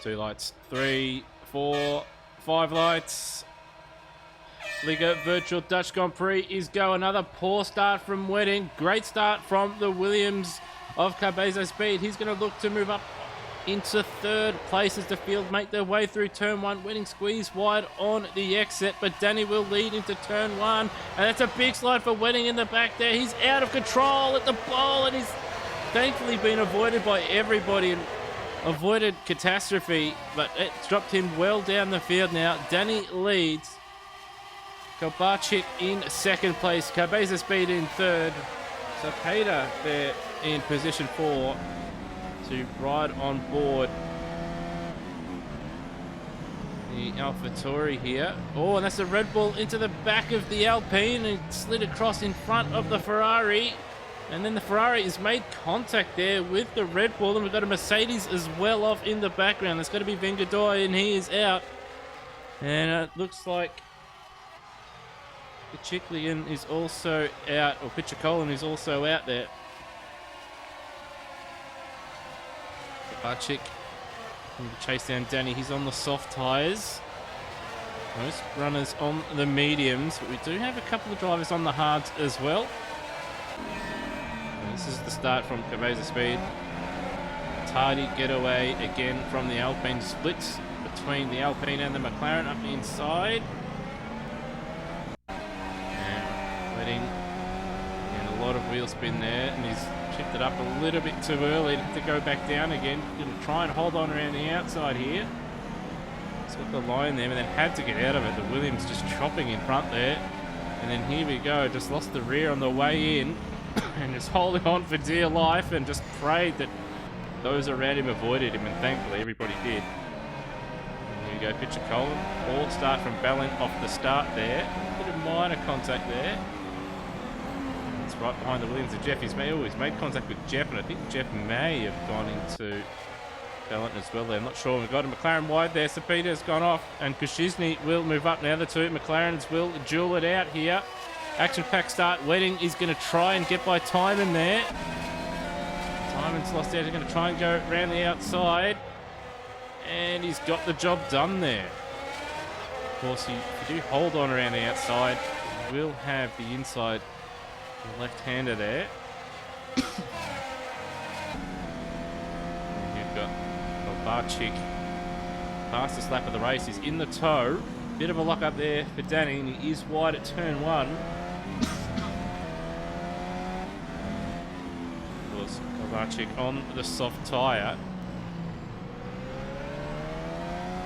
2 lights, 3, 4, 5 lights. Liga Virtual Dutch Prix is go. Another poor start from Wedding. Great start from the Williams of Cabeza Speed. He's going to look to move up into third place as the field make their way through turn 1. Wedding squeeze wide on the exit, but Danny will lead into turn 1. And that's a big slide for Wedding in the back there. He's out of control at the bowl, and he's thankfully been avoided by everybody and avoided catastrophe, but it's dropped him well down the field now. Danny leads. Kovacic in second place. Cabeza Speed in third. So Peter there in position 4 to ride on board the AlphaTauri here. Oh, and that's a Red Bull into the back of the Alpine and slid across in front of the Ferrari. And then the Ferrari has made contact there with the Red Bull, and we've got a Mercedes as well off in the background. There's going to be Vengadoy, and he is out. And it looks like Pichiklian is also out, or Pichikolan is also out there. Kovacic going to chase down Danny. He's on the soft tyres. Most runners on the mediums, but we do have a couple of drivers on the hards as well. And this is the start from Cabeza Speed. Tardy getaway again from the Alpine. Splits between the Alpine and the McLaren up the inside. And Wedding, and a lot of wheel spin there, and he's chipped it up a little bit too early to go back down again. Going to try and hold on around the outside here. He's got the line there, and then had to get out of it. The Williams just chopping in front there. And then here we go, just lost the rear on the way in and just holding on for dear life and just prayed that those around him avoided him, and thankfully everybody did. And here we go, Pichikolan. All start from Ballin off the start there. A bit of minor contact there. It's right behind the Williams of Jeff. He's made contact with Jeff, and I think Jeff may have gone into Ballin as well there. I'm not sure. We've got a McLaren wide there. Sapita's gone off, and Kushizny will move up now. The two McLarens will duel it out here. Action-packed start. Wedding is going to try and get by Timon there. Timon's lost out. He's going to try and go around the outside. And he's got the job done there. Of course, if you do hold on around the outside, you will have the inside left-hander there. And you've got Kovacic. Fastest lap of the race is in the tow. Bit of a lock up there for Danny, and he is wide at turn 1. Kovacic on the soft tyre.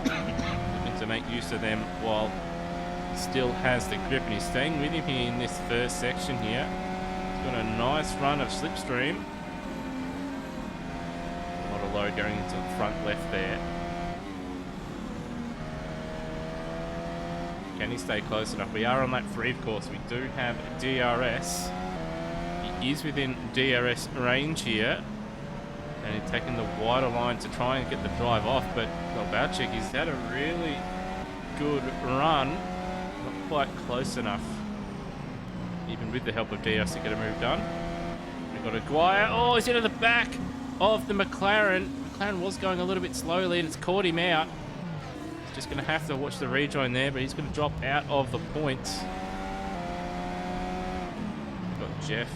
Looking to make use of them while he still has the grip, and he's staying with him here in this first section here. He's got a nice run of slipstream. A lot of load going into the front left there. Can he stay close enough? We are on lap 3, of course. We do have DRS. He is within DRS range here. And he's taking the wider line to try and get the drive off. But Kovacic, he's had a really good run. Not quite close enough. Even with the help of DRS to get a move done. We've got Aguirre. Oh, he's into the back of the McLaren. McLaren was going a little bit slowly, and it's caught him out. Just going to have to watch the rejoin there, but he's going to drop out of the points. We've got Jeff.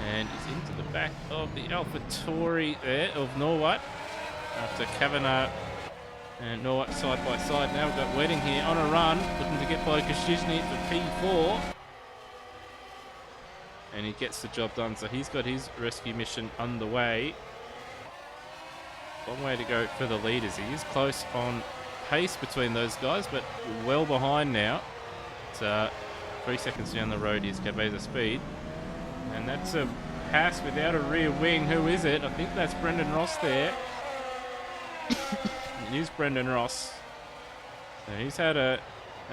And he's into the back of the AlphaTauri there of Norwat. After Kavanagh and Norwat side by side. Now we've got Wedding here on a run, looking to get by Koshizny for P4. And he gets the job done, so he's got his rescue mission underway. Long way to go for the leaders. He is close on pace between those guys, but well behind now. It's 3 seconds down the road is Cabeza Speed. And that's a pass without a rear wing. Who is it? I think that's Brendan Ross there. It is Brendan Ross. So he's had an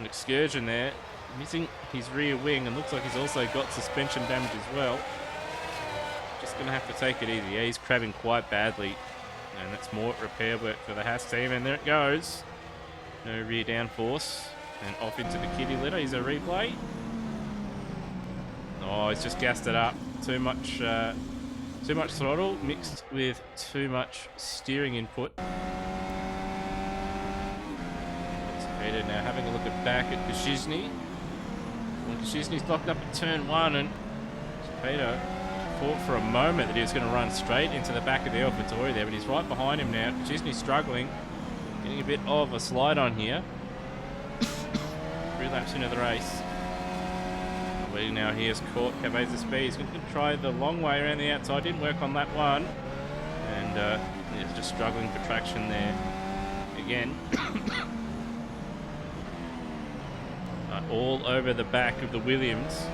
excursion there, missing his rear wing, and looks like he's also got suspension damage as well. Just going to have to take it easy. Yeah, he's crabbing quite badly. And that's more repair work for the Haas team, and there it goes. No rear downforce, and off into the kitty litter. Here's a replay. Oh, he's just gassed it up. Too much throttle mixed with too much steering input. Peter now having a look back at Kashizny. When Kashizny's locked up at turn 1, and Peter thought for a moment that he was going to run straight into the back of the AlphaTauri there, but he's right behind him now. Kashizny's struggling, getting a bit of a slide on here. 3 laps into the race. Waiting now, he has caught Cabezas speed. He's going to try the long way around the outside. Didn't work on lap 1. And he's just struggling for traction there again. All over the back of the Williams.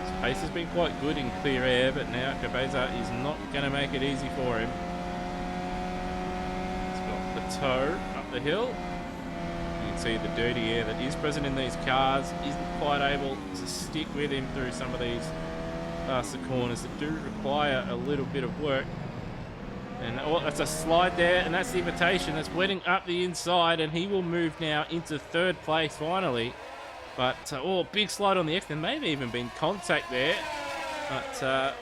His pace has been quite good in clear air, but now Cabeza is not going to make it easy for him. He's got the toe up the hill. You can see the dirty air that is present in these cars isn't quite able to stick with him through some of these faster corners that do require a little bit of work. And oh, that's a slide there, and that's the invitation. That's wetting up the inside, and he will move now into 3rd place finally. But, oh, big slide on the X. There may have even been contact there, but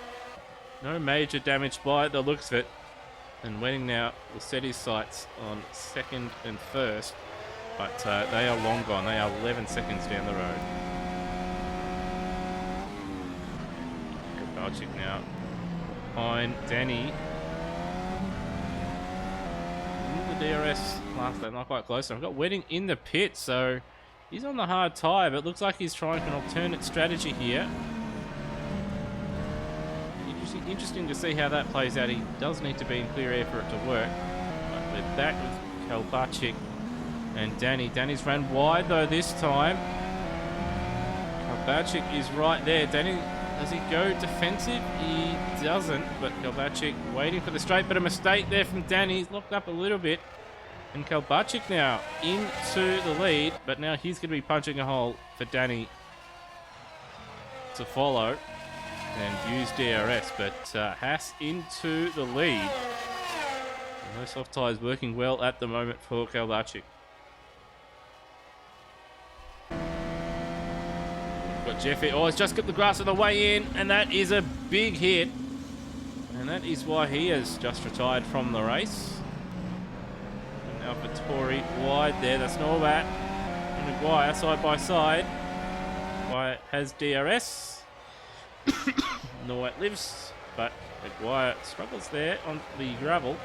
no major damage by the looks of it. And Wetting now will set his sights on 2nd and 1st, but they are long gone. They are 11 seconds down the road. Kovalchik now behind Danny. DRS last lap, not quite close. I've got Wedding in the pit, so he's on the hard tyre, but it looks like he's trying an alternate strategy here. Interesting to see how that plays out. He does need to be in clear air for it to work. But we're back with Kalbachik and Danny. Danny's ran wide though this time. Kalbachik is right there. Danny, does he go defensive? He doesn't, but Kalbachik waiting for the straight, but a mistake there from Danny. He's locked up a little bit. And Kalbachik now into the lead, but now he's going to be punching a hole for Danny to follow and use DRS, but Haas into the lead. And no soft tyres working well at the moment for Kalbachik. Got Jeffy. Oh, he's just got the grass on the way in, and that is a big hit. And that is why he has just retired from the race. And AlphaTauri wide there. That's Norbat and Maguire side by side. Maguire has DRS. Norbat lives, but Maguire struggles there on the gravel.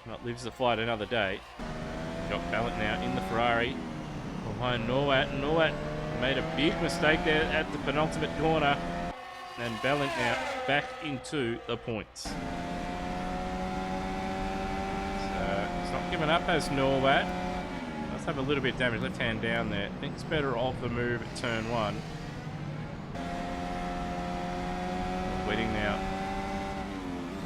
Not lives to fight another day. Got Ballant now in the Ferrari. Behind Norwat. Norwat made a big mistake there at the penultimate corner. And Ballant now back into the points. So he's not giving up as Norwat. Does have a little bit of damage. Left hand down there. I think it's better off the move at turn 1. Wetting now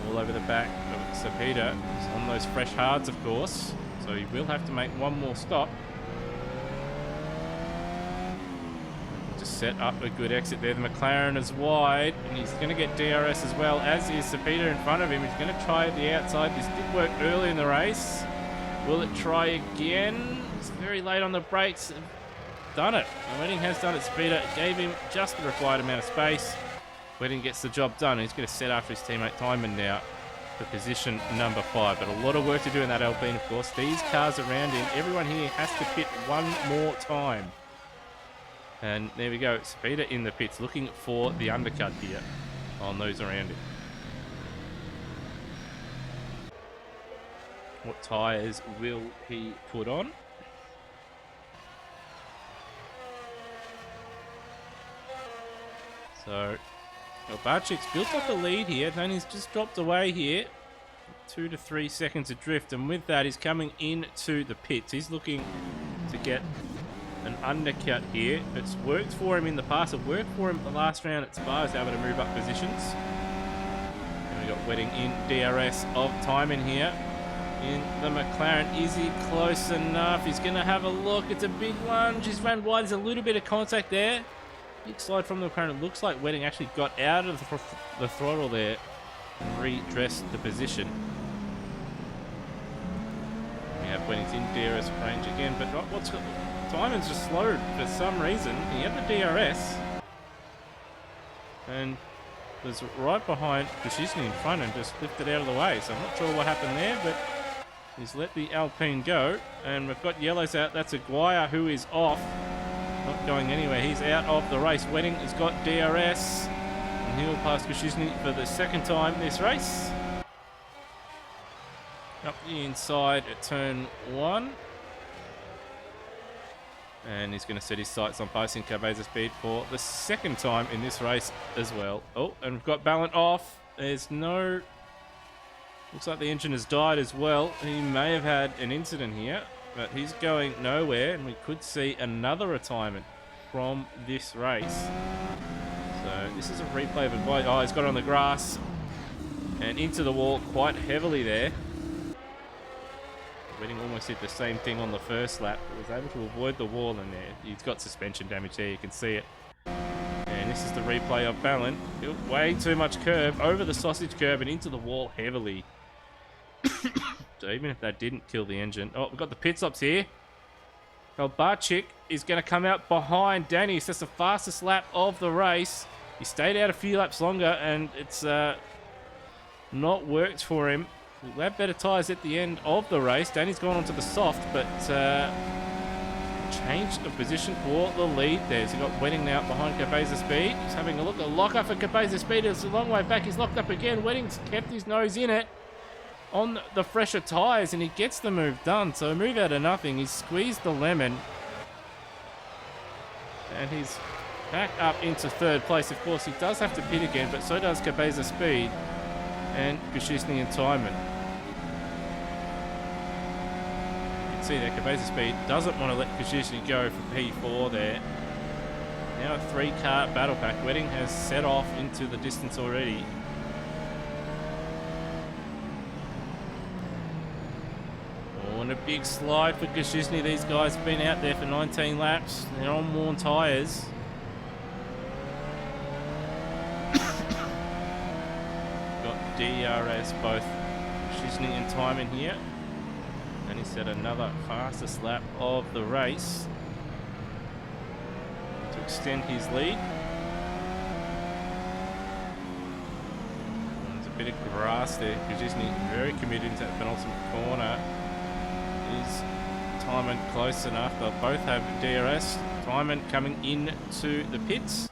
all over the back of Sapita. He's on those fresh hards, of course. So he will have to make one more stop. Set up a good exit there. The McLaren is wide, and he's going to get DRS as well, as is Sapita in front of him. He's going to try the outside. This did work early in the race. Will it try again? It's very late on the brakes. Done it. And Wedding has done it. Sapita gave him just the required amount of space. Wedding gets the job done. He's going to set after his teammate Timon now for position number 5. But a lot of work to do in that Alpine, of course. These cars around him, everyone here has to pit one more time. And there we go, Speeder in the pits looking for the undercut here on those around him. What tyres will he put on? So, Barchik's built up a lead here, then he's just dropped away here. 2 to 3 seconds adrift, and with that he's coming into the pits. He's looking to get an undercut here. It's worked for him in the past. It worked for him the last round at Spa. He's able to move up positions. And we got Wedding in DRS of Timon here. In the McLaren, is he close enough? He's going to have a look. It's a big lunge. He's run wide. There's a little bit of contact there. Big slide from the McLaren. It looks like Wedding actually got out of the throttle there and redressed the position. We have Wedding's in DRS range again, but what's got... Timon's just slowed for some reason. He had the DRS and was right behind Kushizny in front and just lifted out of the way. So I'm not sure what happened there, but He's let the Alpine go, and we've got yellows out. That's Aguirre who is off. Not going anywhere. He's out of the race. Wedding has got DRS, and he will pass Kosciuszny for the second time this race. Up the inside at turn 1. And he's going to set his sights on passing Cabeza Speed for the second time in this race as well. Oh, and we've got Ballant off. There's no... Looks like the engine has died as well. He may have had an incident here, but he's going nowhere, and we could see another retirement from this race. So this is a replay of advice. Oh, he's got it on the grass and into the wall quite heavily there. Wedding almost did the same thing on the first lap. He was able to avoid the wall in there. He's got suspension damage there, you can see it. And this is the replay of Ballant. Way too much curb, over the sausage curb and into the wall heavily. So even if that didn't kill the engine. Oh, we've got the pit stops here. Kalbarczyk is going to come out behind Danny. That's the fastest lap of the race. He stayed out a few laps longer and it's not worked for him. We'll have better tyres at the end of the race. Danny's gone onto the soft, but changed the position for the lead there. So we've got Wedding now behind Cabeza Speed. He's having a look. A lock up for Cabeza Speed. It's a long way back. He's locked up again. Wedding's kept his nose in it on the fresher tyres, and he gets the move done. So a move out of nothing. He's squeezed the lemon. And he's back up into third place. Of course, he does have to pit again, but so does Cabeza Speed and Kosciuszny and Timon. See there, Cabeza Speed doesn't want to let Kosciuszny go for P4 there. Now a 3-car battle pack. Wedding has set off into the distance already. Oh, and a big slide for Kosciuszny. These guys have been out there for 19 laps. They're on worn tyres. Got DRS both Kosciuszny and Timon here. And he set another fastest lap of the race to extend his lead. There's a bit of grass there. Kosciuszny very committed into that penultimate corner. Is Timon close enough? They'll both have DRS. Timon coming into the pits,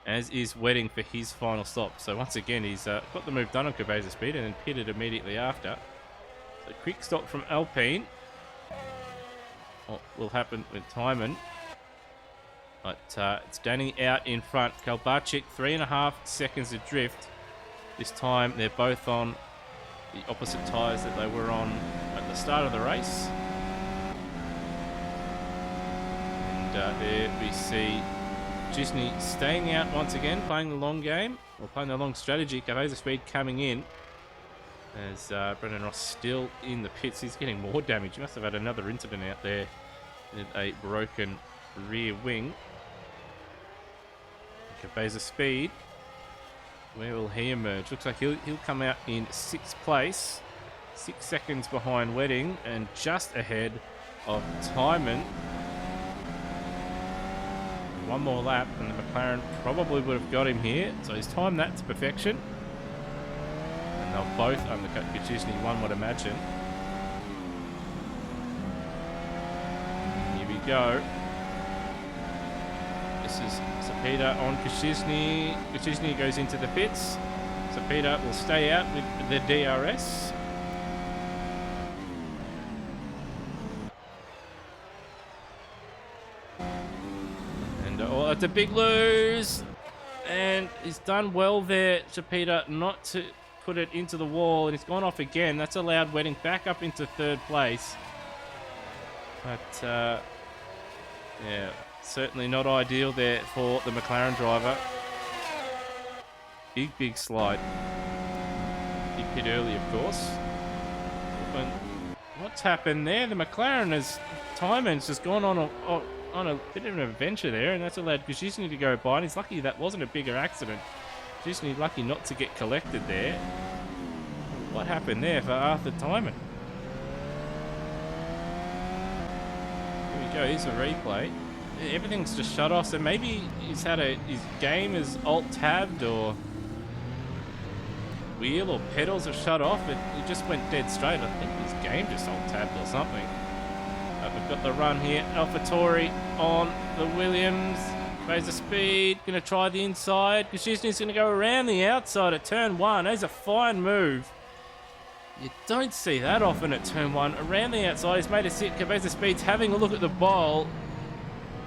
as is Wedding for his final stop. So once again, he's got the move done on Cabeza Speed and then pitted immediately after. A quick stop from Alpine. What will happen with Timon? But it's Danny out in front. Kalbarczyk 3.5 seconds adrift. This time they're both on the opposite tyres that they were on at the start of the race. And there we see Kosciuszny staying out once again, playing the long game, or playing the long strategy. Cabeza Speed coming in. As Brendan Ross still in the pits. He's getting more damage. He must have had another incident out there with a broken rear wing. Cabeza Speed. Where will he emerge? Looks like he'll come out in 6th place. 6 seconds behind Wedding and just ahead of Timon. One more lap and the McLaren probably would have got him here. So he's timed that to perfection. They'll both undercut Kosciuszny, one would imagine. Here we go. This is Cepeda on Kosciuszny. Kosciuszny goes into the pits. Cepeda will stay out with the DRS. And oh, it's a big lose. And he's done well there, Cepeda, not to put it into the wall, and it's gone off again. That's allowed Wedding back up into 3rd place. But yeah, certainly not ideal there for the McLaren driver. Big slide. Big hit early, of course. But what's happened there? The McLaren has Timon's just gone on a bit of an adventure there, and that's allowed Kosciuszny to go by, and he's lucky that wasn't a bigger accident. Kosciuszny lucky not to get collected there. What happened there for Arthur Timon? Here we go, here's a replay. Everything's just shut off, so maybe he's had his game is alt-tabbed, or wheel or pedals have shut off, and he just went dead straight. I think his game just alt-tabbed or something. We've got the run here. AlphaTauri on the Williams. Razor speed. Going to try the inside. Kosciuszny's going to go around the outside at turn 1. That's a fine move. You don't see that often at turn 1. Around the outside, he's made a sit. Cabeza Speed's having a look at the bowl.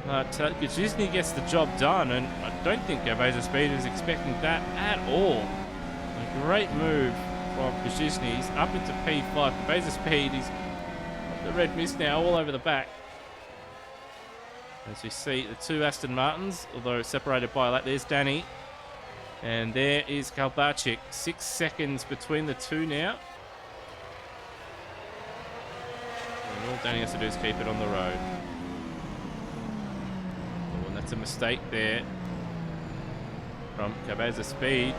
But Kosciuszny gets the job done, and I don't think Cabeza Speed is expecting that at all. A great move from Kosciuszny. He's up into P5. Cabeza Speed, he's got the red mist now all over the back. As we see the two Aston Martins, although separated by a lap. There's Danny. And there is Kalbachik. 6 seconds between the two now. And all Danny has to do is keep it on the road. Oh, and that's a mistake there from Cabeza Speed.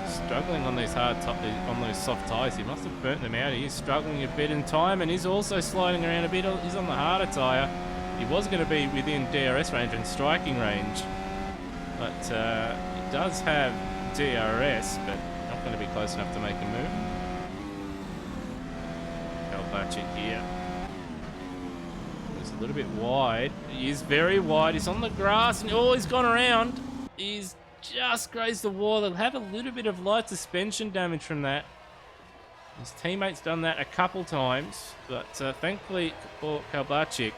Struggling on these on those soft tyres. He must have burnt them out. He is struggling a bit in time, and he's also sliding around a bit. He's on the harder tyre. He was going to be within DRS range and striking range, but he does have DRS, but not going to be close enough to make a move. Kalbachik here. He's a little bit wide. He is very wide. He's on the grass, and oh, he's gone around. He's just grazed the wall. He'll have a little bit of light suspension damage from that. His teammate's done that a couple times, but thankfully for Kalbachik,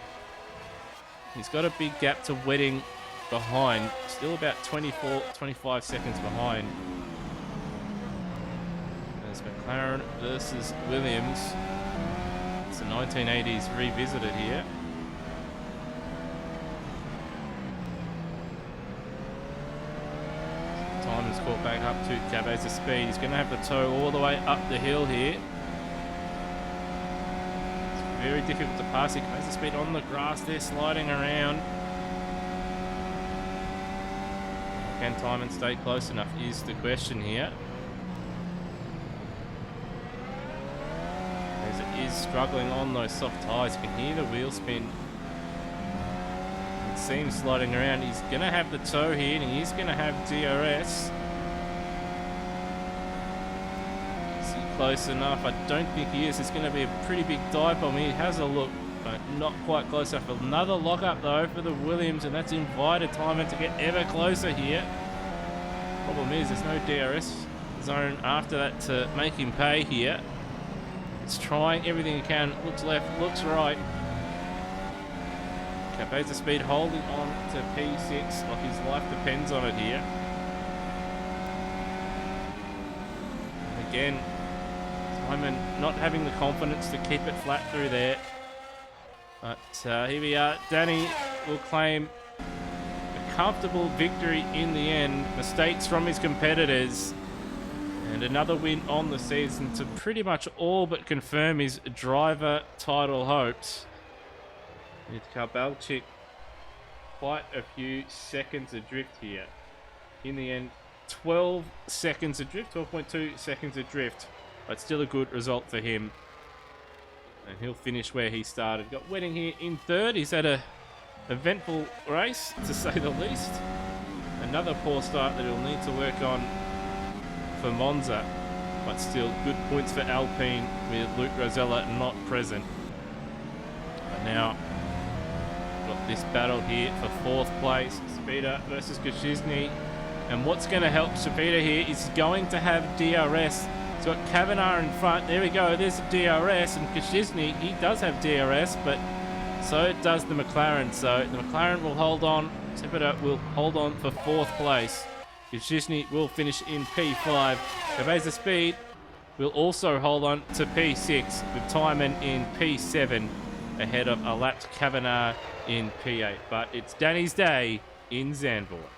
he's got a big gap to Wedding behind. Still about 25 seconds behind. There's McLaren versus Williams. It's the 1980s revisited here. Time is caught back up to Cabeza Speed. He's going to have the toe all the way up the hill here. Very difficult to pass here. Cabeza Speed on the grass there, sliding around. Can Timon stay close enough is the question here. As it is struggling on those soft tyres. You can hear the wheel spin. It seems sliding around. He's going to have the toe here, and he's going to have DRS. Close enough. I don't think he is. It's going to be a pretty big dive bomb. He has a look, but not quite close enough. Another lock-up, though, for the Williams, and that's invited Timon to get ever closer here. Problem is, there's no DRS zone after that to make him pay here. It's trying everything he can. Looks left, looks right. Cabeza Speed holding on to P6 like his life depends on it here. Again, Timon not having the confidence to keep it flat through there. But here we are. Danny will claim a comfortable victory in the end. Mistakes from his competitors. And another win on the season to pretty much all but confirm his driver title hopes. With Kalbachik quite a few seconds adrift here. In the end, 12 seconds adrift, 12.2 seconds adrift. But still a good result for him. And he'll finish where he started. Got Wedding here in third. He's had a eventful race, to say the least. Another poor start that he'll need to work on for Monza. But still good points for Alpine with Luke Rosella not present. But now, got this battle here for fourth place. Speeder versus Kosciuszny. And what's going to help Speeder here is going to have DRS. He's got Kavanagh in front. There we go. There's the DRS. And Kosciuszny, he does have DRS, but so does the McLaren. So the McLaren will hold on. Speeder will hold on for fourth place. Kosciuszny will finish in P5. Cabeza Speed will also hold on to P6 with Timon in P7 ahead of a lapped Kavanagh in P8. But it's Danny's day in Zandvoort.